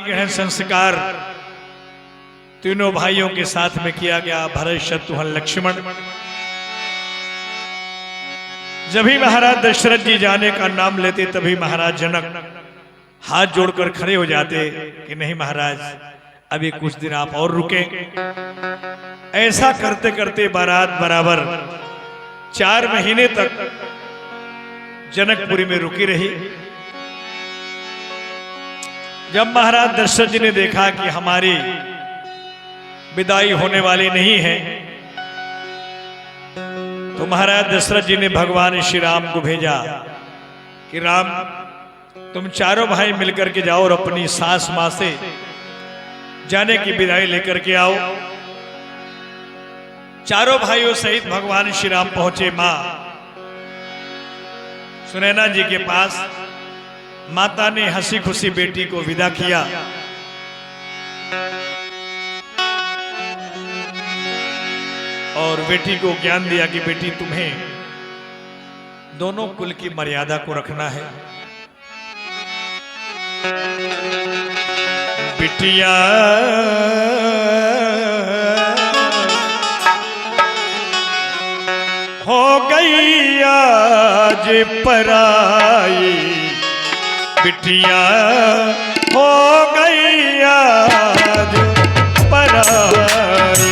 पाणी ग्रहण संस्कार तीनों भाइयों के साथ में किया गया। भरत, शत्रुघ्न, लक्ष्मण। जब भी महाराज दशरथ जी जाने का नाम लेते तभी महाराज जनक हाथ जोड़कर खड़े हो जाते कि नहीं महाराज, अभी कुछ दिन आप और रुके। ऐसा करते करते बारात बराबर 4 महीने तक जनकपुरी में रुकी रही। जब महाराज दशरथ जी ने देखा कि हमारी विदाई होने वाली नहीं है, तो महाराज दशरथ जी ने भगवान श्री राम को भेजा कि राम, तुम चारों भाई मिलकर के जाओ और अपनी सास मां से जाने की विदाई लेकर के आओ। चारों भाइयों सहित भगवान श्री राम पहुंचे मां सुनैना जी के पास। माता ने हंसी खुशी बेटी को विदा किया। और बेटी को ज्ञान दिया कि बेटी, तुम्हें दोनों कुल की मर्यादा को रखना है। बिटिया हो गई आज पराई, बिटिया हो गई आज पराई।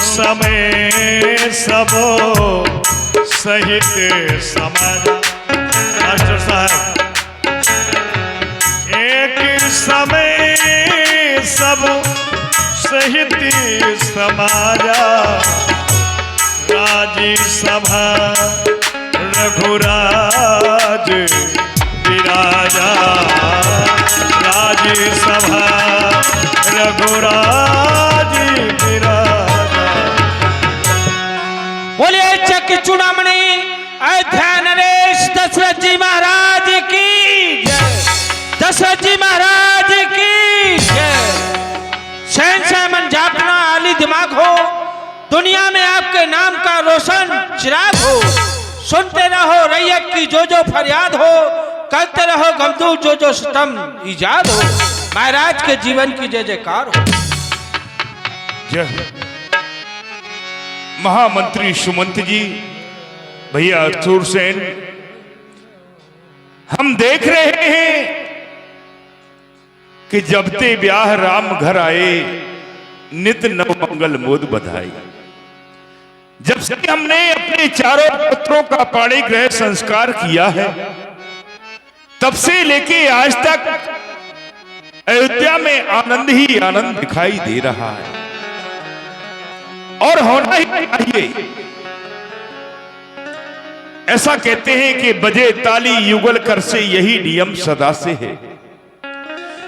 समय सब सहित समाज। मास्टर साहब, एक समय सब सहित समाजा, राजी सभा रघुराज विराजा, राजी सभा रघुराज विराजा। बोलिए चक्र चूड़ामणि अयोध्या नरेश दशरथ जी महाराज की जय। दशरथ जी महाराज की जय। शहंशाह मन जापना आली दिमाग हो, दुनिया में आपके नाम का रोशन चिराग हो। सुनते रहो रैयत की जो जो फरियाद हो, करते रहो गमदूर जो जो सितम ईजाद हो। महाराज के जीवन की जय जयकार हो। जय महामंत्री सुमंत जी, भैया सूरसेन, हम देख रहे हैं कि जब ते ब्याह राम घर आए, नित नव मंगल मोद बधाई। जब से हमने अपने चारों पुत्रों का पाणी ग्रह संस्कार किया है, तब से लेके आज तक अयोध्या में आनंद ही आनंद दिखाई दे रहा है और होना ही चाहिए। ऐसा कहते हैं कि बजे ताली युगल कर से, यही नियम सदा से है।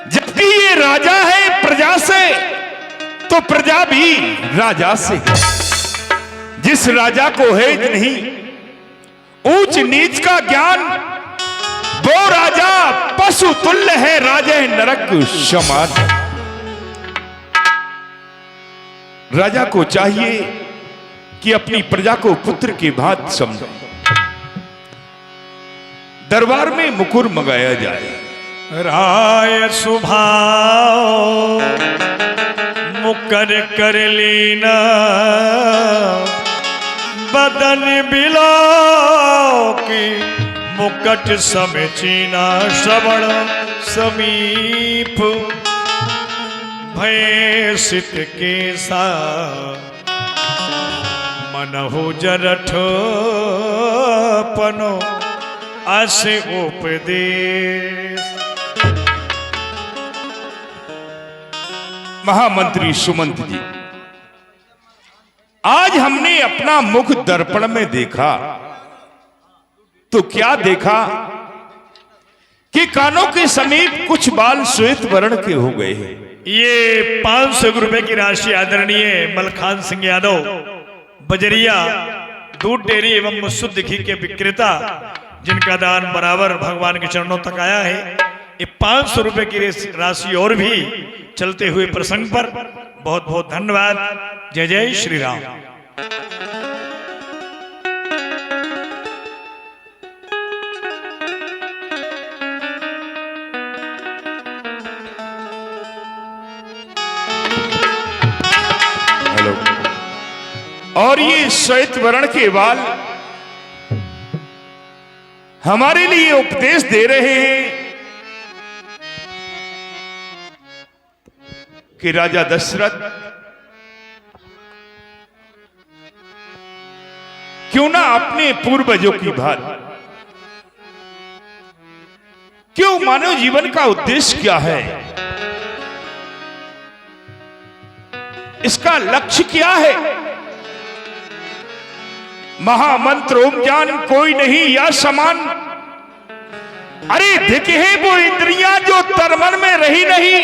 जबकि ये राजा है प्रजा से, तो प्रजा भी राजा से है। जिस राजा को है नहीं ऊंच नीच का ज्ञान, वो राजा पशु तुल्य है, राजा नरक समान। राजा को चाहिए कि अपनी प्रजा को पुत्र की भांति समझे। दरबार में मुकुर मंगाया जाए। राय सुभाव मुकर कर लीना, बदन बिलो की मुकट समेचीना। श्रवण समीप भय सित के सा, मनहु जरठ पनो आसे उपदेश। महामंत्री सुमंत जी, आज हमने अपना मुख दर्पण में देखा तो क्या देखा कि कानों के समीप कुछ बाल श्वेत वर्ण के हो गए हैं। ये 500 रुपए की राशि आदरणीय मलखान सिंह यादव बजरिया दूध डेयरी एवं शुद्ध घी के विक्रेता, जिनका दान बराबर भगवान के चरणों तक आया है, ये 500 रुपए की राशि और भी चलते हुए प्रसंग पर बहुत बहुत धन्यवाद। जय जय श्री राम। हेलो। और ये श्वेत वर्ण के बाल हमारे लिए उपदेश दे रहे हैं कि राजा दशरथ क्यों ना अपने पूर्वजों की भांति, क्यों मानव जीवन का उद्देश्य क्या है, इसका लक्ष्य क्या है। महामंत्र ओम ज्ञान कोई नहीं या समान। अरे देखे है वो इंद्रियां जो तर्मन में रही नहीं,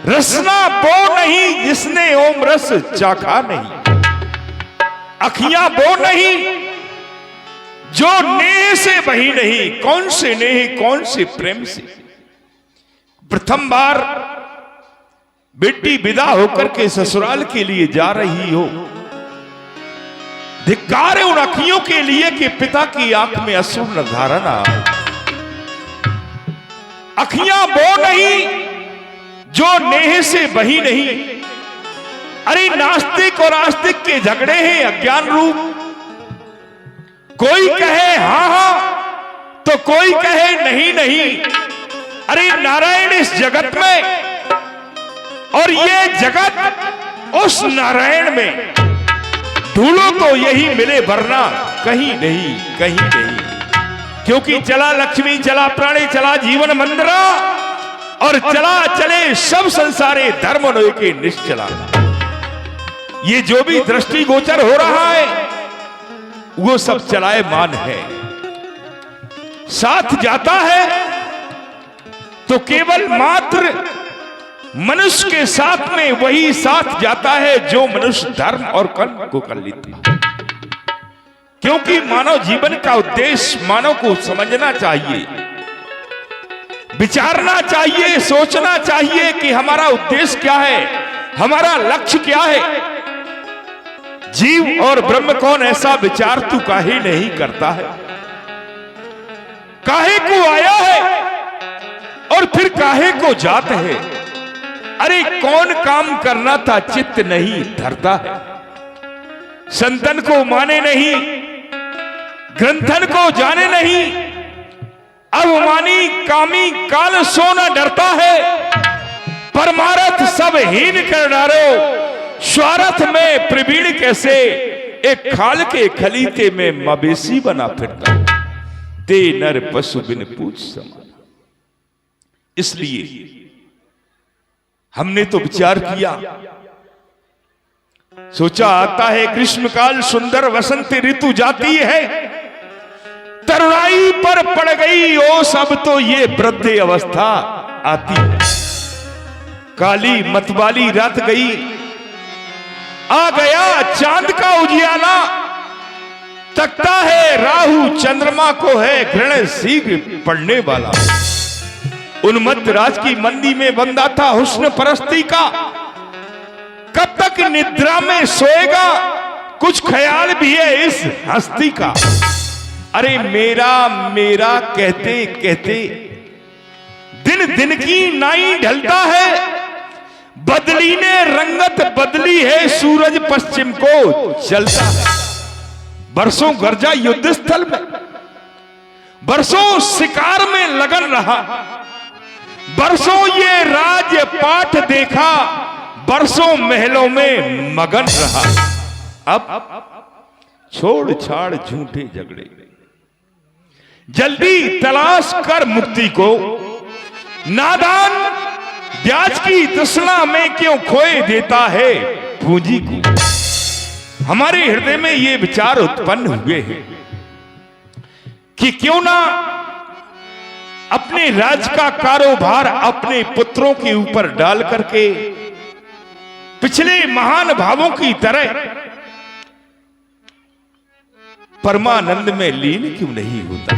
रसना वो नहीं जिसने ओम रस चाखा नहीं। अखियां वो नहीं जो नेह से बही नहीं। कौन से नेह, कौन से प्रेम से। प्रथम बार बेटी विदा होकर के ससुराल के लिए जा रही हो, धिक्कार है उन अखियों के लिए कि पिता की आंख में अश्रु न धारण आए। अखियां वो नहीं जो नेह से बही नहीं। अरे नास्तिक और आस्तिक के झगड़े हैं अज्ञान रूप। कोई कहे हां हां तो कोई कहे नहीं नहीं। अरे नारायण इस जगत में और ये जगत उस नारायण में, ढूंढो तो यही मिले वरना कहीं नहीं, कहीं नहीं। क्योंकि चला लक्ष्मी, चला प्राणी, चला जीवन मंदिरा, और चला चले सब संसारे धर्म नोय के निश्चला। ये जो भी दृष्टि गोचर हो रहा है वो सब चलायमान है। साथ जाता है तो केवल मात्र मनुष्य के साथ में वही साथ जाता है जो मनुष्य धर्म और कर्म को कर लेता है। क्योंकि मानव जीवन का उद्देश्य मानव को समझना चाहिए, विचारना चाहिए, सोचना चाहिए कि हमारा उद्देश्य क्या है, हमारा लक्ष्य क्या है। जीव और ब्रह्म कौन, ऐसा विचार तू काहे नहीं करता है। काहे को आया है और फिर काहे को जात है। अरे कौन काम करना था चित्त नहीं धरता है। संतन को माने नहीं, ग्रंथन को जाने नहीं। अवमानी कामी काल सोना डरता है। परमारथ सब हीन कर डारो, स्वार्थ में प्रवीण कैसे। एक खाल के खलीते में मवेशी बना फिरता, ते नर पशु बिन पूछ समान। इसलिए हमने तो विचार किया, सोचा आता है ग्रीष्मकाल, सुंदर वसंत ऋतु जाती है, तरुणाई पर पड़ गई ओस, अब तो ये वृद्ध अवस्था आती है। काली मतवाली रात गई, आ गया चांद का उजियाला, तकता है राहु चंद्रमा को है ग्रहण शीघ्र पड़ने वाला। उन्मत्त राज की मंदी में बंदा था हुस्न परस्ती का, कब तक निद्रा में सोएगा, कुछ ख्याल भी है इस हस्ती का। अरे मेरा मेरा कहते कहते दिन दिन की नाई ढलता है, बदली ने रंगत बदली है, सूरज पश्चिम को चलता है। बरसों गर्जा युद्ध स्थल में, बरसों शिकार में लगन रहा, बरसों ये राज्य पाठ देखा, बरसों महलों में मगन रहा। अब छोड़ छाड़ झूठे झगड़े, जल्दी तलाश कर मुक्ति को, नादान ब्याज की तृष्णा में क्यों खोए देता है पूंजी को। हमारे हृदय में ये विचार उत्पन्न हुए हैं कि क्यों ना अपने राज का कारोबार अपने पुत्रों के ऊपर डाल करके पिछले महान भावों की तरह परमानंद में लीन क्यों नहीं होता।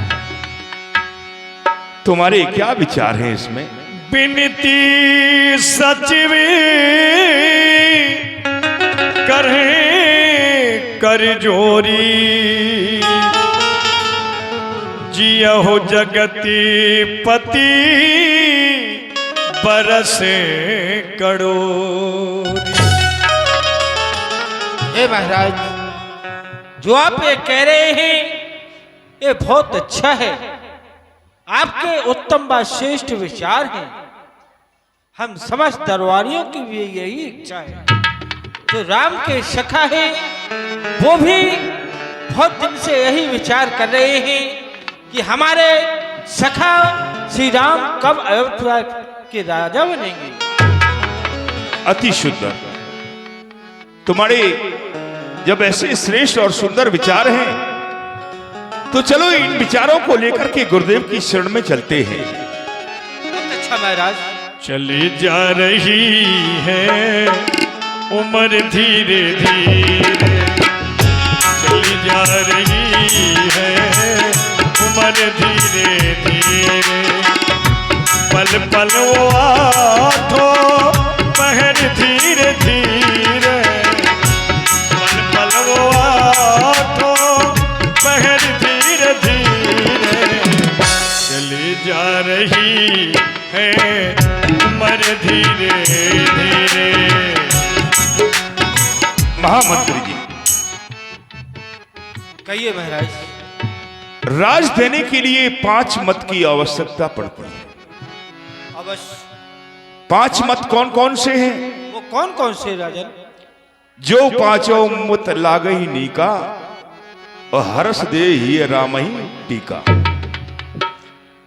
तुम्हारे क्या विचार हैं इसमें? बिनती सचिवी करे कर जोरी, जियहो जगती पति बरसे कड़ोरी। हे महाराज, जो आप ये कह रहे हैं ये बहुत अच्छा है, आपके उत्तम व श्रेष्ठ विचार हैं। हम समस्त दरबारियों की भी यही इच्छा है। जो राम के सखा है वो भी बहुत दिन से यही विचार कर रहे हैं कि हमारे सखा श्री राम कब अयोध्या के राजा बनेंगे। अति सुंदर, तुम्हारे जब ऐसे श्रेष्ठ और सुंदर विचार हैं तो चलो इन विचारों को लेकर के गुरुदेव की शरण में चलते हैं। बहुत अच्छा महाराज। चली जा रही है उम्र धीरे धीरे, चली जा रही है उम्र धीरे धीरे, पल पल वो आठों पहर धीरे धीरे, पल पल वो आठों पहर धीरे धीरे, चली जा रही है उम्र धीरे धीरे। महामंत्री जी, कहिए महाराज। राज देने के लिए 5 मत की आवश्यकता पड़ती है। अवश्य। 5 मत कौन कौन से हैं? वो कौन कौन से राजन? जो 5 मत लागई नीका, और हर्ष दे ही राम ही टीका।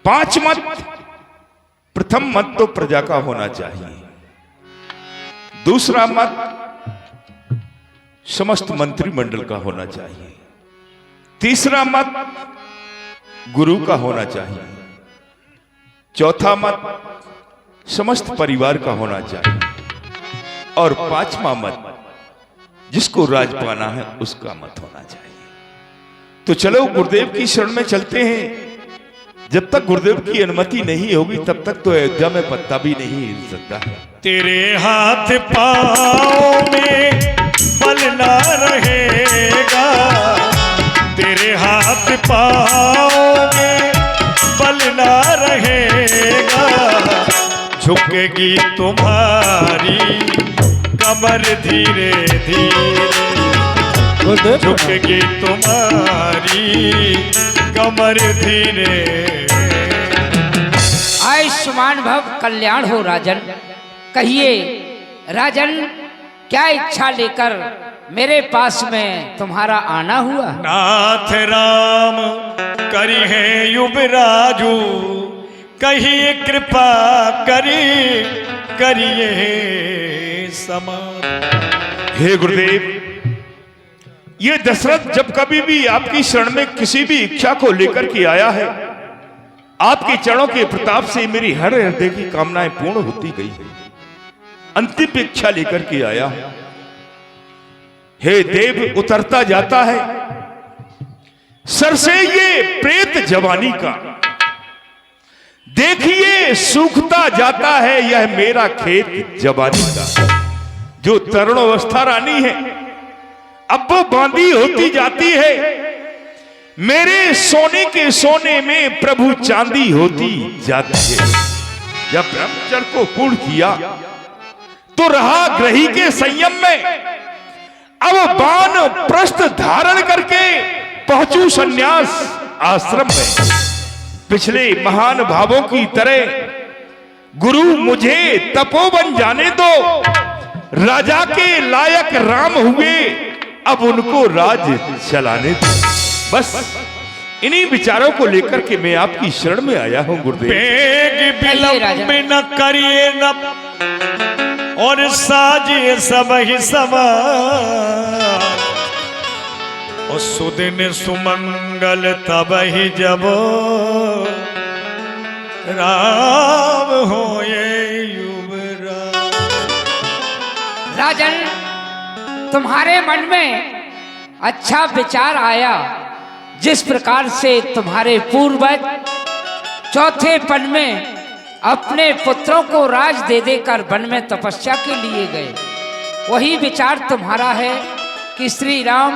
5 मत, प्रथम मत तो प्रजा का होना चाहिए, दूसरा मत समस्त मंत्रिमंडल का होना चाहिए, तीसरा मत गुरु का होना चाहिए, चौथा मत समस्त परिवार का होना चाहिए, और 5वां मत जिसको राज पाना है उसका मत होना चाहिए। तो चलो गुरुदेव की शरण में चलते हैं। जब तक गुरुदेव की अनुमति नहीं होगी तब तक तो अयोध्या में पत्ता भी नहीं हिल सकता। तेरे हाथ पाँव में बल ना रहेगा, तेरे हाथ पाँव में बल ना रहेगा, झुकेगी तुम्हारी कमर धीरे धीरे, झुकेगी तुम्हारी कमर धीरे। आयुष्मान भव कल्याण हो राजन। कहिए राजन, क्या इच्छा लेकर मेरे पास में तुम्हारा आना हुआ? नाथ राम करी है युवराजू, कहिए कृपा करिए समान। हे गुरुदेव, ये दशरथ जब कभी भी आपकी शरण में किसी भी इच्छा को लेकर के आया है, आपके चरणों के प्रताप से मेरी हर हृदय की कामनाएं पूर्ण होती गई है। अंतिम इच्छा लेकर के आया हूं। हे देव, उतरता जाता है सर से ये प्रेत जवानी का, देखिए सूखता जाता है यह मेरा खेत जवानी का। जो तरुण अवस्था रानी है अब वो बांधी होती जाती है, मेरे सोने के सोने में प्रभु चांदी होती जाती है। जब ब्रह्मचर्य को पूर्ण किया तो रहा ग्रही के संयम में, अब बाण प्रस्थ धारण करके पहुंचू सन्यास आश्रम में। पिछले महान भावों की तरह गुरु मुझे तपोवन जाने दो, राजा के लायक राम हुए अब उनको राज चलाने दो। बस इन्हीं विचारों को लेकर के मैं आपकी शरण में आया हूं गुरुदेव। बेग विलंब न करिए न और साजिए सब ही समान, और सुदिन सुमंगल तब ही जब राम होए युवराज। राजन, तुम्हारे मन में अच्छा विचार आया। जिस प्रकार से तुम्हारे पूर्वज चौथे पन में अपने पुत्रों को राज दे देकर वन में तपस्या के लिए गए, वही विचार तुम्हारा है कि श्री राम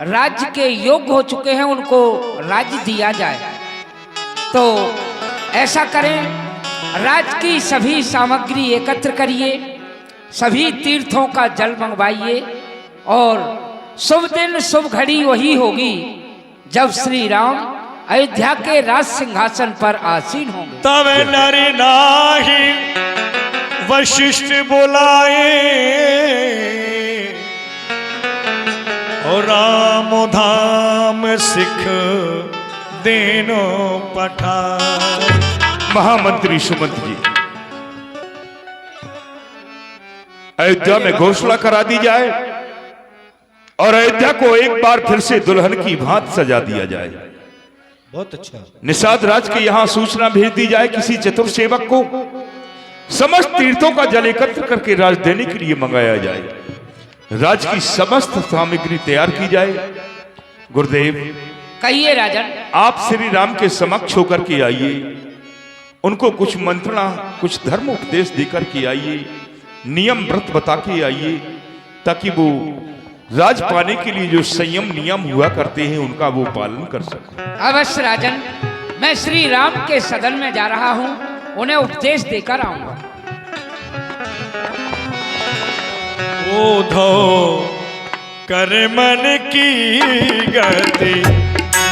राज्य के योग्य हो चुके हैं, उनको राज्य दिया जाए। तो ऐसा करें, राज्य की सभी सामग्री एकत्र करिए, सभी तीर्थों का जल मंगवाइए, और शुभ दिन शुभ घड़ी वही होगी जब श्री राम अयोध्या के राज सिंहासन पर आसीन होंगे। तब नरि नाहि वशिष्ठ बुलाए, और राम धाम सिख देनो पठाए। महामंत्री सुमंत जी, अयोध्या में घोषणा करा दी जाए और अयोध्या को एक बार फिर से दुल्हन की भांत सजा दिया जाए। बहुत अच्छा। निषाद राज के यहां सूचना भेज दी जाए, किसी चतुर सेवक को समस्त तीर्थों का जल एकत्र करके राज देने के लिए मंगाया जाए। राज की समस्त सामग्री तैयार की जाए। गुरुदेव, कहिए राजन। आप श्री राम के समक्ष होकर के आइए, उनको कुछ मंत्रणा, कुछ धर्म उपदेश देकर के आइए, नियम व्रत बता के आइए, ताकि वो राज पाने के लिए जो संयम नियम हुआ करते हैं उनका वो पालन कर सके। अवश्य राजन, मैं श्री राम के सदन में जा रहा हूं, उन्हें उपदेश देकर आऊंगा। ओधो कर मन की गति